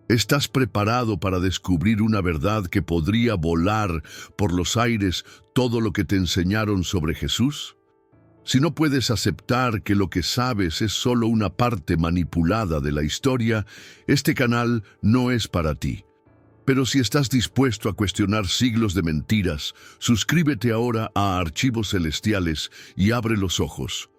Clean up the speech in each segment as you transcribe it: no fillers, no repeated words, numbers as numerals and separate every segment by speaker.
Speaker 1: ¿Estás preparado para descubrir una verdad que podría volar por los aires todo lo que te enseñaron sobre Jesús? Si no puedes aceptar que lo que sabes es solo una parte manipulada de la historia, este canal no es para ti. Pero si estás dispuesto a cuestionar siglos de mentiras, suscríbete ahora a Archivos Celestiales y abre los ojos.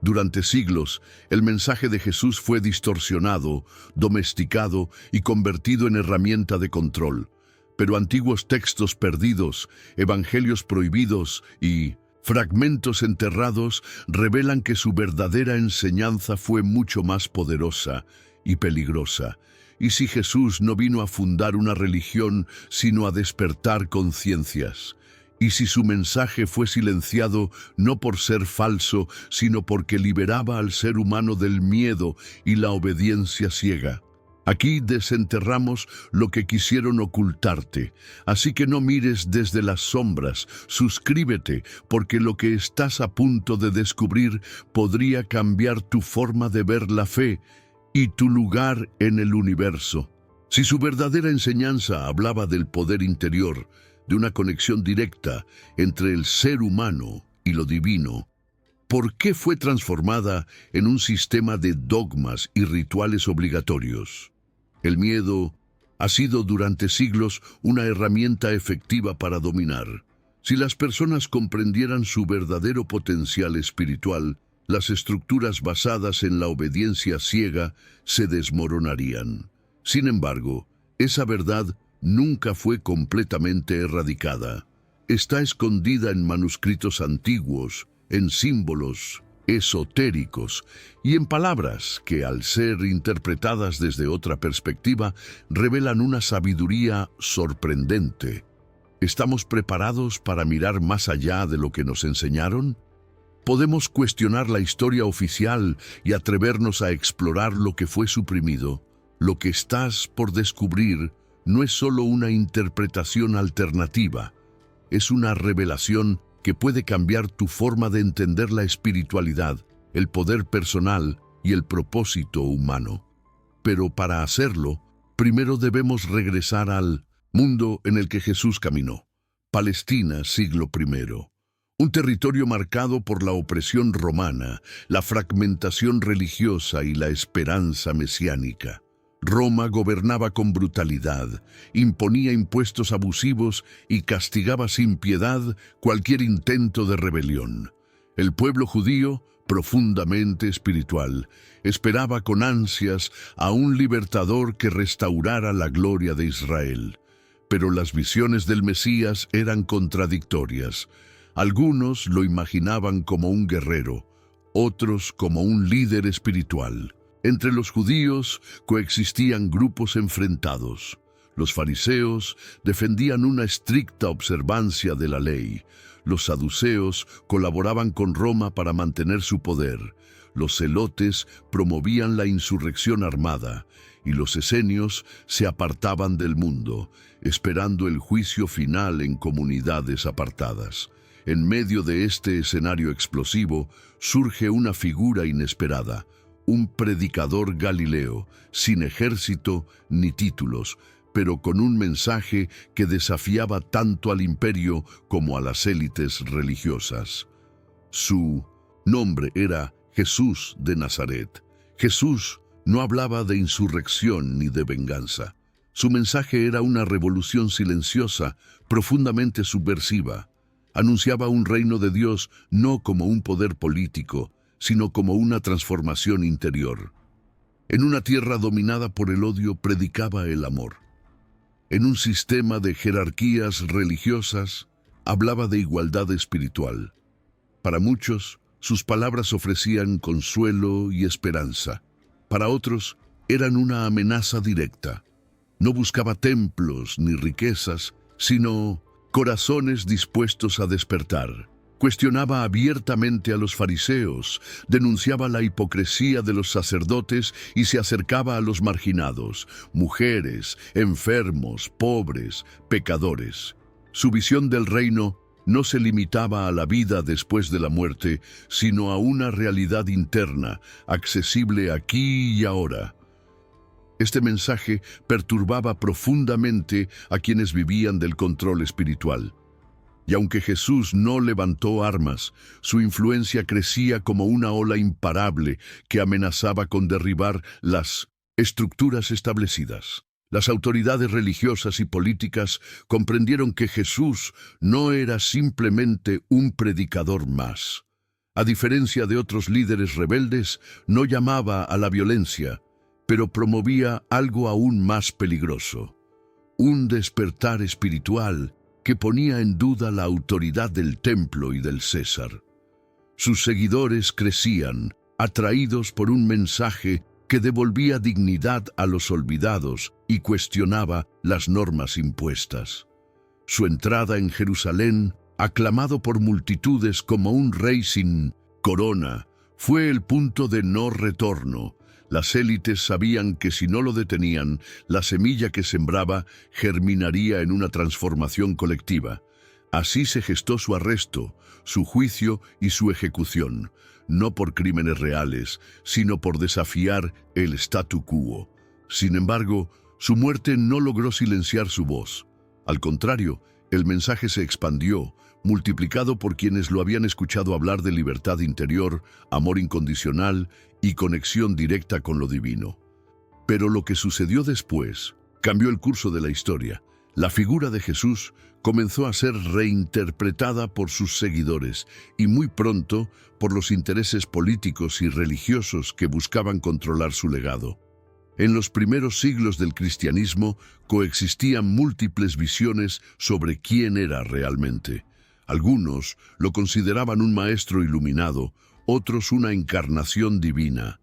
Speaker 1: Durante siglos, el mensaje de Jesús fue distorsionado, domesticado y convertido en herramienta de control. Pero antiguos textos perdidos, evangelios prohibidos y fragmentos enterrados revelan que su verdadera enseñanza fue mucho más poderosa y peligrosa. ¿Y si Jesús no vino a fundar una religión, sino a despertar conciencias? ¿Y si su mensaje fue silenciado no por ser falso, sino porque liberaba al ser humano del miedo y la obediencia ciega? Aquí desenterramos lo que quisieron ocultarte, así que no mires desde las sombras, suscríbete, porque lo que estás a punto de descubrir podría cambiar tu forma de ver la fe y tu lugar en el universo. Si su verdadera enseñanza hablaba del poder interior, de una conexión directa entre el ser humano y lo divino, ¿por qué fue transformada en un sistema de dogmas y rituales obligatorios? El miedo ha sido durante siglos una herramienta efectiva para dominar. Si las personas comprendieran su verdadero potencial espiritual, las estructuras basadas en la obediencia ciega se desmoronarían. Sin embargo, esa verdad nunca fue completamente erradicada. Está escondida en manuscritos antiguos, en símbolos esotéricos y en palabras que, al ser interpretadas desde otra perspectiva, revelan una sabiduría sorprendente. ¿Estamos preparados para mirar más allá de lo que nos enseñaron? Podemos cuestionar la historia oficial y atrevernos a explorar lo que fue suprimido. Lo que estás por descubrir no es solo una interpretación alternativa, es una revelación que puede cambiar tu forma de entender la espiritualidad, el poder personal y el propósito humano. Pero para hacerlo, primero debemos regresar al mundo en el que Jesús caminó. Palestina, siglo I. Un territorio marcado por la opresión romana, la fragmentación religiosa y la esperanza mesiánica. Roma gobernaba con brutalidad, imponía impuestos abusivos y castigaba sin piedad cualquier intento de rebelión. El pueblo judío, profundamente espiritual, esperaba con ansias a un libertador que restaurara la gloria de Israel. Pero las visiones del Mesías eran contradictorias. Algunos lo imaginaban como un guerrero, otros como un líder espiritual. Entre los judíos coexistían grupos enfrentados. Los fariseos defendían una estricta observancia de la ley. Los saduceos colaboraban con Roma para mantener su poder. Los celotes promovían la insurrección armada. Y los esenios se apartaban del mundo, esperando el juicio final en comunidades apartadas. En medio de este escenario explosivo surge una figura inesperada. Un predicador galileo, sin ejército ni títulos, pero con un mensaje que desafiaba tanto al imperio como a las élites religiosas. Su nombre era Jesús de Nazaret. Jesús no hablaba de insurrección ni de venganza. Su mensaje era una revolución silenciosa, profundamente subversiva. Anunciaba un reino de Dios no como un poder político, sino como una transformación interior. En una tierra dominada por el odio, predicaba el amor. En un sistema de jerarquías religiosas, hablaba de igualdad espiritual. Para muchos, sus palabras ofrecían consuelo y esperanza. Para otros, eran una amenaza directa. No buscaba templos ni riquezas, sino corazones dispuestos a despertar. Cuestionaba abiertamente a los fariseos, denunciaba la hipocresía de los sacerdotes y se acercaba a los marginados, mujeres, enfermos, pobres, pecadores. Su visión del reino no se limitaba a la vida después de la muerte, sino a una realidad interna, accesible aquí y ahora. Este mensaje perturbaba profundamente a quienes vivían del control espiritual. Y aunque Jesús no levantó armas, su influencia crecía como una ola imparable que amenazaba con derribar las estructuras establecidas. Las autoridades religiosas y políticas comprendieron que Jesús no era simplemente un predicador más. A diferencia de otros líderes rebeldes, no llamaba a la violencia, pero promovía algo aún más peligroso: un despertar espiritual que ponía en duda la autoridad del templo y del César. Sus seguidores crecían, atraídos por un mensaje que devolvía dignidad a los olvidados y cuestionaba las normas impuestas. Su entrada en Jerusalén, aclamado por multitudes como un rey sin corona, fue el punto de no retorno. Las élites sabían que si no lo detenían, la semilla que sembraba germinaría en una transformación colectiva. Así se gestó su arresto, su juicio y su ejecución, no por crímenes reales, sino por desafiar el statu quo. Sin embargo, su muerte no logró silenciar su voz. Al contrario, el mensaje se expandió, multiplicado por quienes lo habían escuchado hablar de libertad interior, amor incondicional y conexión directa con lo divino. Pero lo que sucedió después cambió el curso de la historia. La figura de Jesús comenzó a ser reinterpretada por sus seguidores y muy pronto por los intereses políticos y religiosos que buscaban controlar su legado. En los primeros siglos del cristianismo coexistían múltiples visiones sobre quién era realmente. Algunos lo consideraban un maestro iluminado, otros una encarnación divina.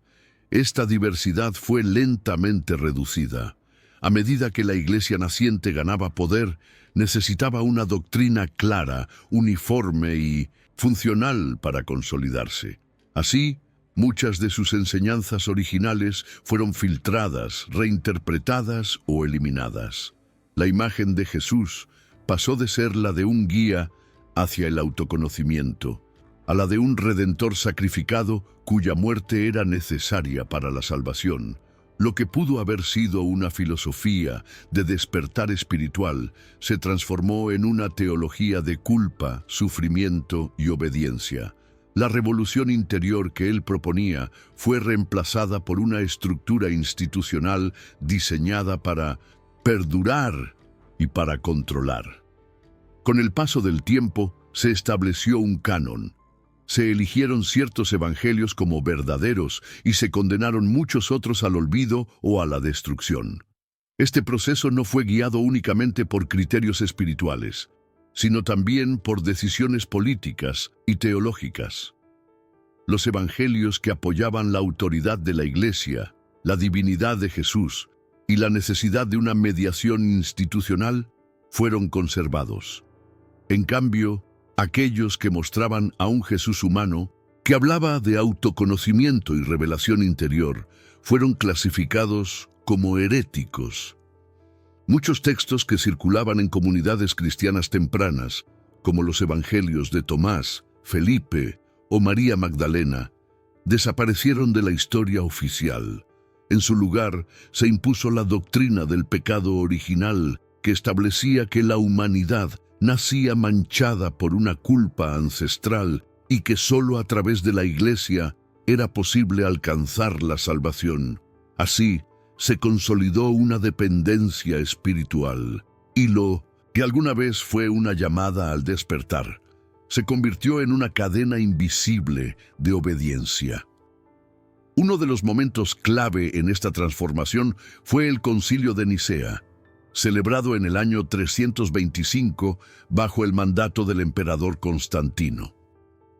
Speaker 1: Esta diversidad fue lentamente reducida. A medida que la iglesia naciente ganaba poder, necesitaba una doctrina clara, uniforme y funcional para consolidarse. Así, muchas de sus enseñanzas originales fueron filtradas, reinterpretadas o eliminadas. La imagen de Jesús pasó de ser la de un guía hacia el autoconocimiento, a la de un redentor sacrificado cuya muerte era necesaria para la salvación. Lo que pudo haber sido una filosofía de despertar espiritual se transformó en una teología de culpa, sufrimiento y obediencia. La revolución interior que él proponía fue reemplazada por una estructura institucional diseñada para perdurar y para controlar. Con el paso del tiempo, se estableció un canon. Se eligieron ciertos evangelios como verdaderos y se condenaron muchos otros al olvido o a la destrucción. Este proceso no fue guiado únicamente por criterios espirituales, sino también por decisiones políticas y teológicas. Los evangelios que apoyaban la autoridad de la Iglesia, la divinidad de Jesús y la necesidad de una mediación institucional fueron conservados. En cambio, aquellos que mostraban a un Jesús humano, que hablaba de autoconocimiento y revelación interior, fueron clasificados como heréticos. Muchos textos que circulaban en comunidades cristianas tempranas, como los evangelios de Tomás, Felipe o María Magdalena, desaparecieron de la historia oficial. En su lugar se impuso la doctrina del pecado original, que establecía que la humanidad nacía manchada por una culpa ancestral y que solo a través de la Iglesia era posible alcanzar la salvación. Así, se consolidó una dependencia espiritual, y lo que alguna vez fue una llamada al despertar, se convirtió en una cadena invisible de obediencia. Uno de los momentos clave en esta transformación fue el Concilio de Nicea, celebrado en el año 325 bajo el mandato del emperador Constantino.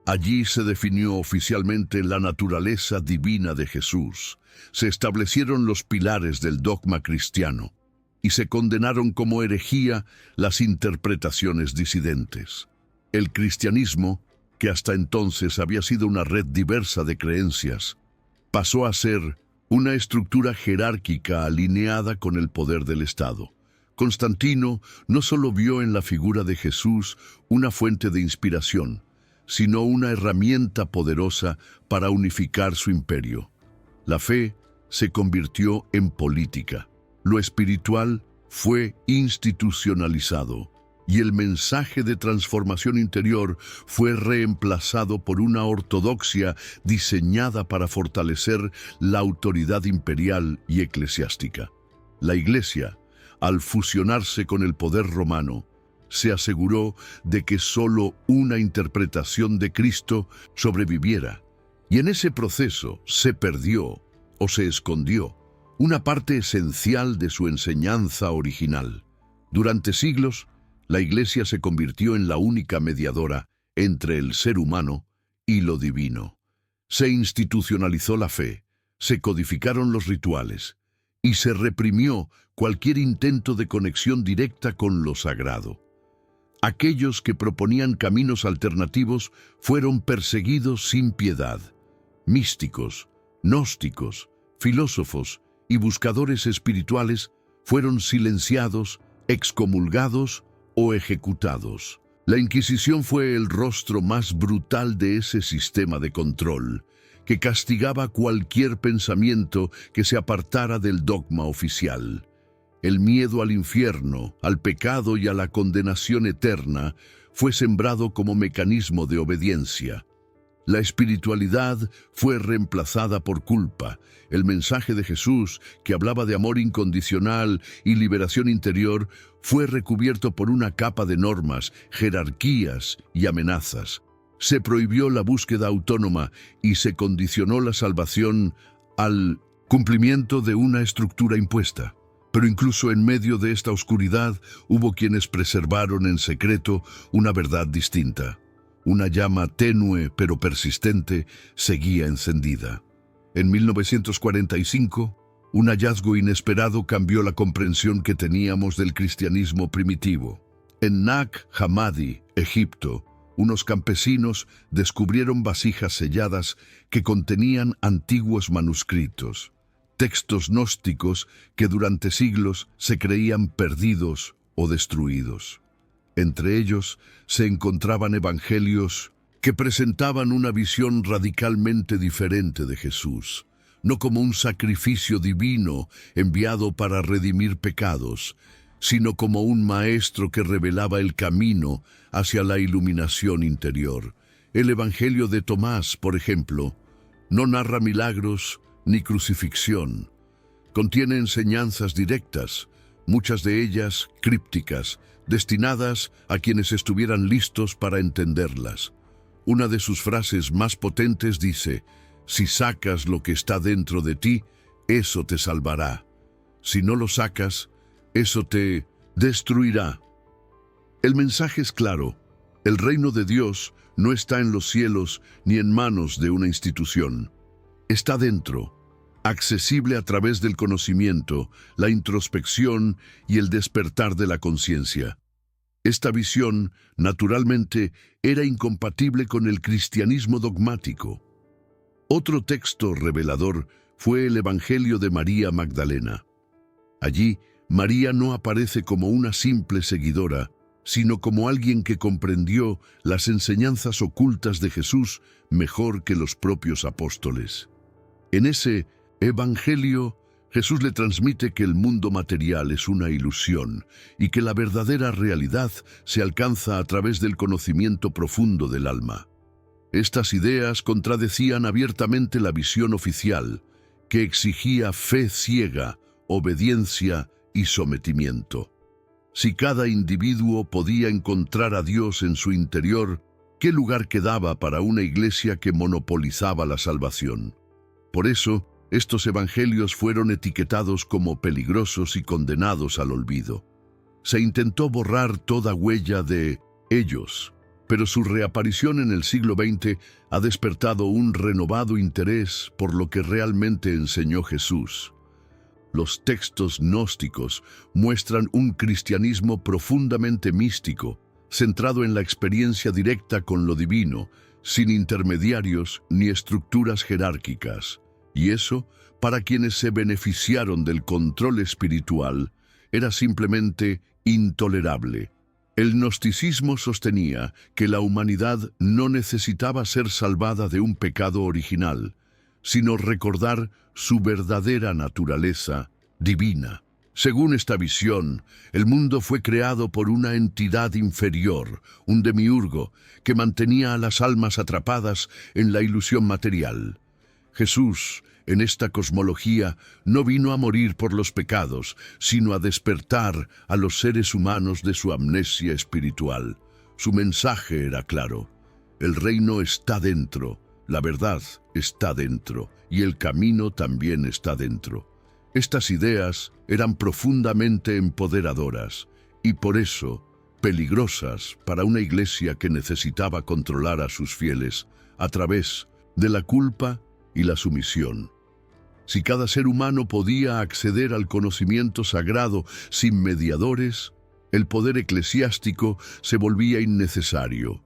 Speaker 1: Allí se definió oficialmente la naturaleza divina de Jesús, se establecieron los pilares del dogma cristiano y se condenaron como herejía las interpretaciones disidentes. El cristianismo, que hasta entonces había sido una red diversa de creencias, pasó a ser una estructura jerárquica alineada con el poder del Estado. Constantino no solo vio en la figura de Jesús una fuente de inspiración, sino una herramienta poderosa para unificar su imperio. La fe se convirtió en política. Lo espiritual fue institucionalizado y el mensaje de transformación interior fue reemplazado por una ortodoxia diseñada para fortalecer la autoridad imperial y eclesiástica. La Iglesia, al fusionarse con el poder romano, se aseguró de que solo una interpretación de Cristo sobreviviera, y en ese proceso se perdió o se escondió una parte esencial de su enseñanza original. Durante siglos, la Iglesia se convirtió en la única mediadora entre el ser humano y lo divino. Se institucionalizó la fe, se codificaron los rituales y se reprimió cualquier intento de conexión directa con lo sagrado. Aquellos que proponían caminos alternativos fueron perseguidos sin piedad. Místicos, gnósticos, filósofos y buscadores espirituales fueron silenciados, excomulgados o ejecutados. La Inquisición fue el rostro más brutal de ese sistema de control, que castigaba cualquier pensamiento que se apartara del dogma oficial. El miedo al infierno, al pecado y a la condenación eterna fue sembrado como mecanismo de obediencia. La espiritualidad fue reemplazada por culpa. El mensaje de Jesús, que hablaba de amor incondicional y liberación interior, fue recubierto por una capa de normas, jerarquías y amenazas. Se prohibió la búsqueda autónoma y se condicionó la salvación al cumplimiento de una estructura impuesta. Pero incluso en medio de esta oscuridad hubo quienes preservaron en secreto una verdad distinta. Una llama tenue pero persistente seguía encendida. En 1945, un hallazgo inesperado cambió la comprensión que teníamos del cristianismo primitivo. En Nag Hammadi, Egipto, unos campesinos descubrieron vasijas selladas que contenían antiguos manuscritos, textos gnósticos que durante siglos se creían perdidos o destruidos. Entre ellos se encontraban evangelios que presentaban una visión radicalmente diferente de Jesús, no como un sacrificio divino enviado para redimir pecados, sino como un maestro que revelaba el camino hacia la iluminación interior. El Evangelio de Tomás, por ejemplo, no narra milagros ni crucifixión. Contiene enseñanzas directas, muchas de ellas crípticas, destinadas a quienes estuvieran listos para entenderlas. Una de sus frases más potentes dice: «Si sacas lo que está dentro de ti, eso te salvará. Si no lo sacas, eso te destruirá». El mensaje es claro: el reino de Dios no está en los cielos ni en manos de una institución. Está dentro, accesible a través del conocimiento, la introspección y el despertar de la conciencia. Esta visión, naturalmente, era incompatible con el cristianismo dogmático. Otro texto revelador fue el Evangelio de María Magdalena. Allí, María no aparece como una simple seguidora, sino como alguien que comprendió las enseñanzas ocultas de Jesús mejor que los propios apóstoles. En ese Evangelio, Jesús le transmite que el mundo material es una ilusión y que la verdadera realidad se alcanza a través del conocimiento profundo del alma. Estas ideas contradecían abiertamente la visión oficial, que exigía fe ciega, obediencia y sometimiento. Si cada individuo podía encontrar a Dios en su interior, ¿qué lugar quedaba para una iglesia que monopolizaba la salvación? Por eso, estos evangelios fueron etiquetados como peligrosos y condenados al olvido. Se intentó borrar toda huella de ellos, pero su reaparición en el siglo XX ha despertado un renovado interés por lo que realmente enseñó Jesús. Los textos gnósticos muestran un cristianismo profundamente místico, centrado en la experiencia directa con lo divino, sin intermediarios ni estructuras jerárquicas. Y eso, para quienes se beneficiaron del control espiritual, era simplemente intolerable. El gnosticismo sostenía que la humanidad no necesitaba ser salvada de un pecado original, sino recordar su verdadera naturaleza divina. Según esta visión, el mundo fue creado por una entidad inferior, un demiurgo, que mantenía a las almas atrapadas en la ilusión material. Jesús, en esta cosmología, no vino a morir por los pecados, sino a despertar a los seres humanos de su amnesia espiritual. Su mensaje era claro: el reino está dentro, la verdad está dentro, y el camino también está dentro. Estas ideas eran profundamente empoderadoras y por eso peligrosas para una iglesia que necesitaba controlar a sus fieles a través de la culpa y la sumisión. Si cada ser humano podía acceder al conocimiento sagrado sin mediadores, el poder eclesiástico se volvía innecesario.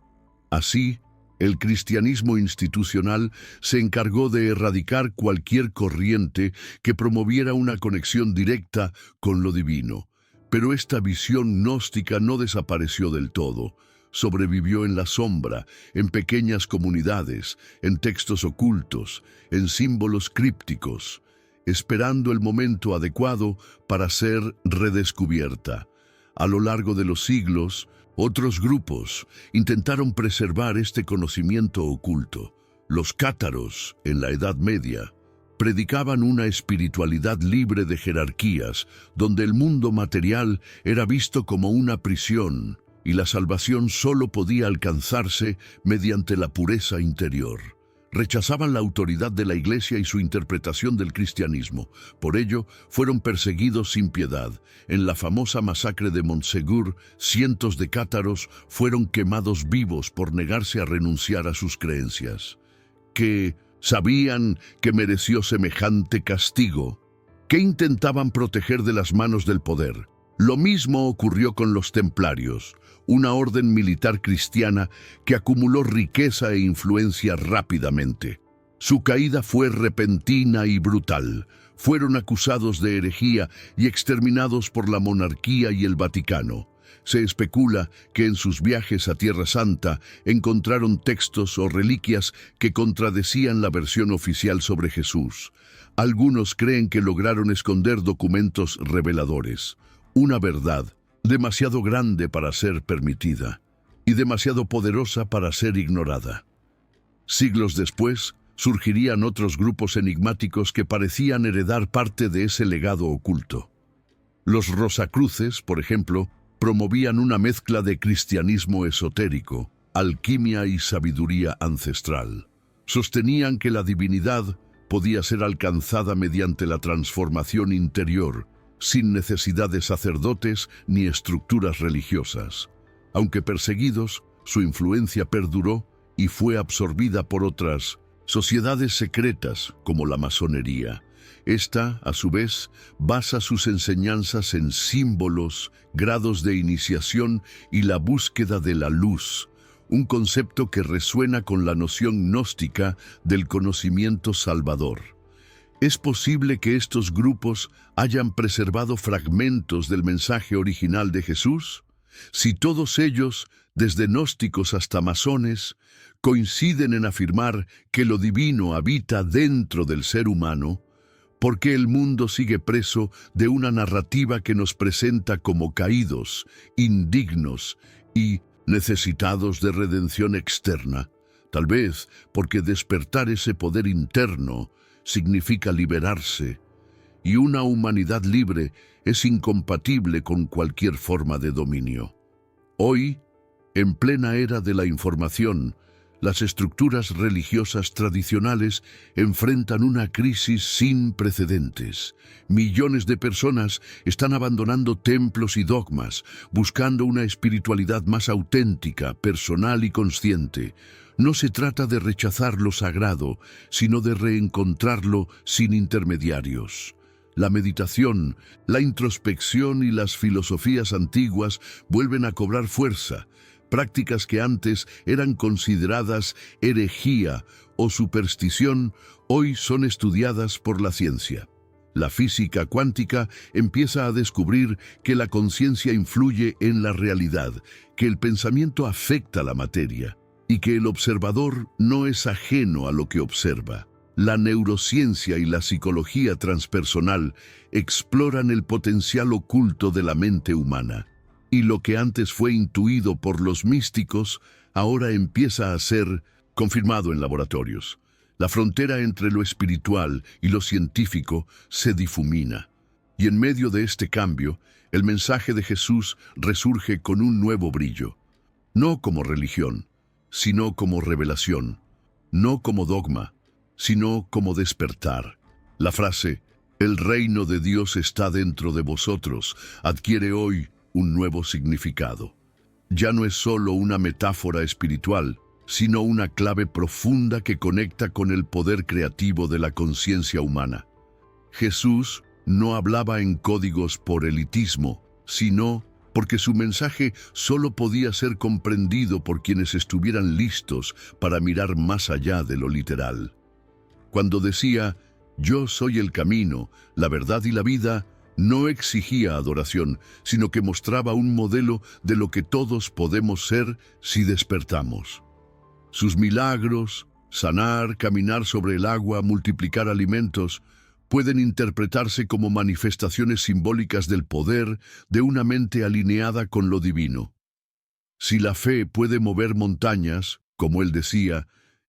Speaker 1: Así, el cristianismo institucional se encargó de erradicar cualquier corriente que promoviera una conexión directa con lo divino. Pero esta visión gnóstica no desapareció del todo. Sobrevivió en la sombra, en pequeñas comunidades, en textos ocultos, en símbolos crípticos, esperando el momento adecuado para ser redescubierta. A lo largo de los siglos, otros grupos intentaron preservar este conocimiento oculto. Los cátaros, en la Edad Media, predicaban una espiritualidad libre de jerarquías, donde el mundo material era visto como una prisión y la salvación solo podía alcanzarse mediante la pureza interior. Rechazaban la autoridad de la Iglesia y su interpretación del cristianismo. Por ello, fueron perseguidos sin piedad. En la famosa masacre de Montsegur, cientos de cátaros fueron quemados vivos por negarse a renunciar a sus creencias. ¿Que sabían que mereció semejante castigo? ¿Que intentaban proteger de las manos del poder? Lo mismo ocurrió con los templarios, una orden militar cristiana que acumuló riqueza e influencia rápidamente. Su caída fue repentina y brutal. Fueron acusados de herejía y exterminados por la monarquía y el Vaticano. Se especula que en sus viajes a Tierra Santa encontraron textos o reliquias que contradecían la versión oficial sobre Jesús. Algunos creen que lograron esconder documentos reveladores. Una verdad demasiado grande para ser permitida y demasiado poderosa para ser ignorada. Siglos después, surgirían otros grupos enigmáticos que parecían heredar parte de ese legado oculto. Los Rosacruces, por ejemplo, promovían una mezcla de cristianismo esotérico, alquimia y sabiduría ancestral. Sostenían que la divinidad podía ser alcanzada mediante la transformación interior, sin necesidad de sacerdotes ni estructuras religiosas. Aunque perseguidos, su influencia perduró y fue absorbida por otras sociedades secretas como la masonería. Esta, a su vez, basa sus enseñanzas en símbolos, grados de iniciación y la búsqueda de la luz, un concepto que resuena con la noción gnóstica del conocimiento salvador. Es posible que estos grupos hayan preservado fragmentos del mensaje original de Jesús. Si todos ellos, desde gnósticos hasta masones, coinciden en afirmar que lo divino habita dentro del ser humano, ¿por qué el mundo sigue preso de una narrativa que nos presenta como caídos, indignos y necesitados de redención externa? Tal vez porque despertar ese poder interno significa liberarse, y una humanidad libre es incompatible con cualquier forma de dominio. Hoy, en plena era de la información, las estructuras religiosas tradicionales enfrentan una crisis sin precedentes. Millones de personas están abandonando templos y dogmas, buscando una espiritualidad más auténtica, personal y consciente. No se trata de rechazar lo sagrado, sino de reencontrarlo sin intermediarios. La meditación, la introspección y las filosofías antiguas vuelven a cobrar fuerza. Prácticas que antes eran consideradas herejía o superstición, hoy son estudiadas por la ciencia. La física cuántica empieza a descubrir que la conciencia influye en la realidad, que el pensamiento afecta la materia y que el observador no es ajeno a lo que observa. la neurociencia y la psicología transpersonal exploran el potencial oculto de la mente humana. Y lo que antes fue intuido por los místicos, ahora empieza a ser confirmado en laboratorios. La frontera entre lo espiritual y lo científico se difumina. Y en medio de este cambio, el mensaje de Jesús resurge con un nuevo brillo. No como religión, sino como revelación. No como dogma, sino como despertar. La frase, "El reino de Dios está dentro de vosotros", adquiere hoy un nuevo significado. Ya no es solo una metáfora espiritual, sino una clave profunda que conecta con el poder creativo de la conciencia humana. Jesús no hablaba en códigos por elitismo, sino porque su mensaje solo podía ser comprendido por quienes estuvieran listos para mirar más allá de lo literal. Cuando decía, "Yo soy el camino, la verdad y la vida", no exigía adoración, sino que mostraba un modelo de lo que todos podemos ser si despertamos. Sus milagros, sanar, caminar sobre el agua, multiplicar alimentos, pueden interpretarse como manifestaciones simbólicas del poder de una mente alineada con lo divino. Si la fe puede mover montañas, como él decía,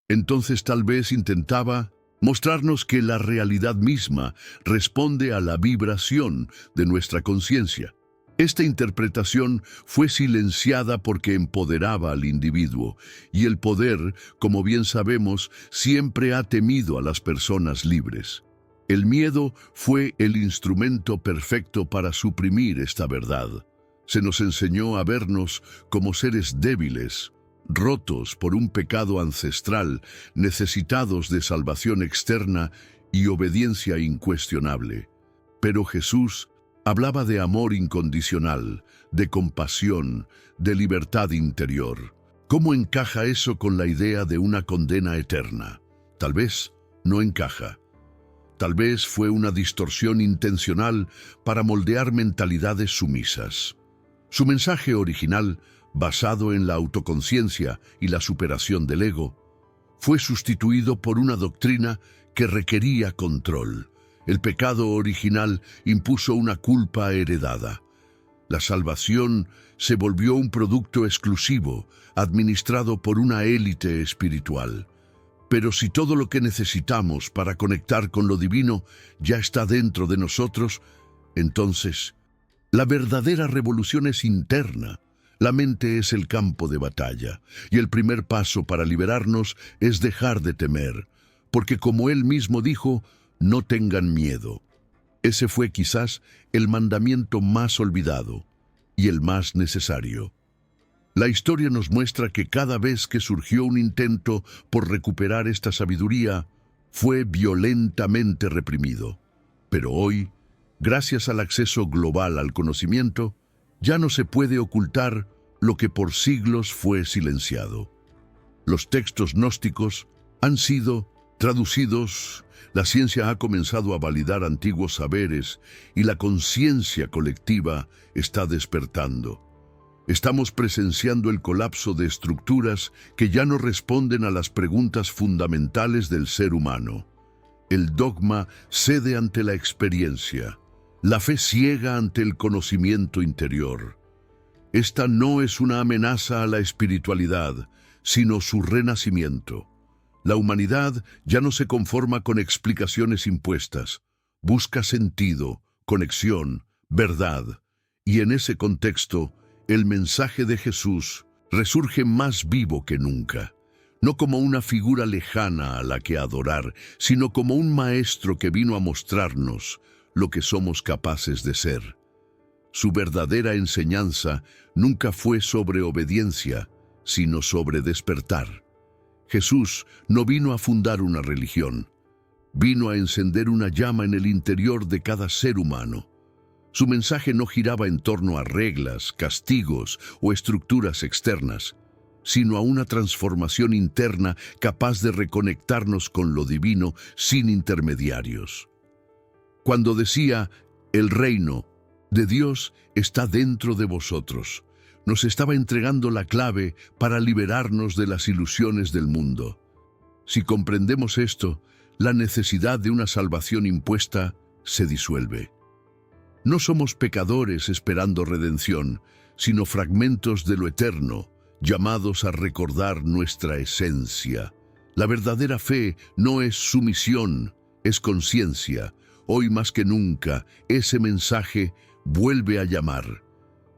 Speaker 1: entonces tal vez intentaba mostrarnos que la realidad misma responde a la vibración de nuestra conciencia. Esta interpretación fue silenciada porque empoderaba al individuo, y el poder, como bien sabemos, siempre ha temido a las personas libres. El miedo fue el instrumento perfecto para suprimir esta verdad. Se nos enseñó a vernos como seres débiles, rotos por un pecado ancestral, necesitados de salvación externa y obediencia incuestionable. Pero Jesús hablaba de amor incondicional, de compasión, de libertad interior. ¿Cómo encaja eso con la idea de una condena eterna? Tal vez no encaja. Tal vez fue una distorsión intencional para moldear mentalidades sumisas. Su mensaje original, basado en la autoconciencia y la superación del ego, fue sustituido por una doctrina que requería control. El pecado original impuso una culpa heredada. La salvación se volvió un producto exclusivo, administrado por una élite espiritual. Pero si todo lo que necesitamos para conectar con lo divino ya está dentro de nosotros, entonces la verdadera revolución es interna. La mente es el campo de batalla, y el primer paso para liberarnos es dejar de temer, porque como él mismo dijo, no tengan miedo. Ese fue quizás el mandamiento más olvidado y el más necesario. La historia nos muestra que cada vez que surgió un intento por recuperar esta sabiduría, fue violentamente reprimido. Pero hoy, gracias al acceso global al conocimiento, ya no se puede ocultar lo que por siglos fue silenciado. Los textos gnósticos han sido traducidos, la ciencia ha comenzado a validar antiguos saberes y la conciencia colectiva está despertando. Estamos presenciando el colapso de estructuras que ya no responden a las preguntas fundamentales del ser humano. El dogma cede ante la experiencia. La fe ciega ante el conocimiento interior. Esta no es una amenaza a la espiritualidad, sino su renacimiento. La humanidad ya no se conforma con explicaciones impuestas. Busca sentido, conexión, verdad. Y en ese contexto, el mensaje de Jesús resurge más vivo que nunca. No como una figura lejana a la que adorar, sino como un maestro que vino a mostrarnos lo que somos capaces de ser. Su verdadera enseñanza nunca fue sobre obediencia, sino sobre despertar. Jesús no vino a fundar una religión, vino a encender una llama en el interior de cada ser humano. Su mensaje no giraba en torno a reglas, castigos o estructuras externas, sino a una transformación interna capaz de reconectarnos con lo divino sin intermediarios. Cuando decía, el reino de Dios está dentro de vosotros, nos estaba entregando la clave para liberarnos de las ilusiones del mundo. Si comprendemos esto, la necesidad de una salvación impuesta se disuelve. No somos pecadores esperando redención, sino fragmentos de lo eterno, llamados a recordar nuestra esencia. La verdadera fe no es sumisión, es conciencia. Hoy más que nunca, ese mensaje vuelve a llamar.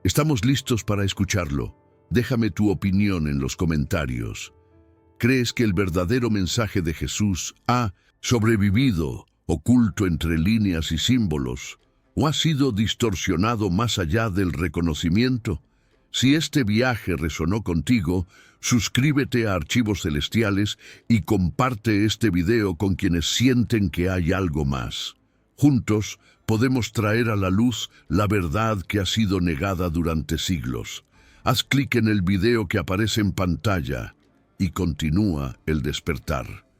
Speaker 1: Estamos listos para escucharlo. Déjame tu opinión en los comentarios. ¿Crees que el verdadero mensaje de Jesús ha sobrevivido, oculto entre líneas y símbolos, o ha sido distorsionado más allá del reconocimiento? Si este viaje resonó contigo, suscríbete a Archivos Celestiales y comparte este video con quienes sienten que hay algo más. Juntos podemos traer a la luz la verdad que ha sido negada durante siglos. Haz clic en el video que aparece en pantalla y continúa el despertar.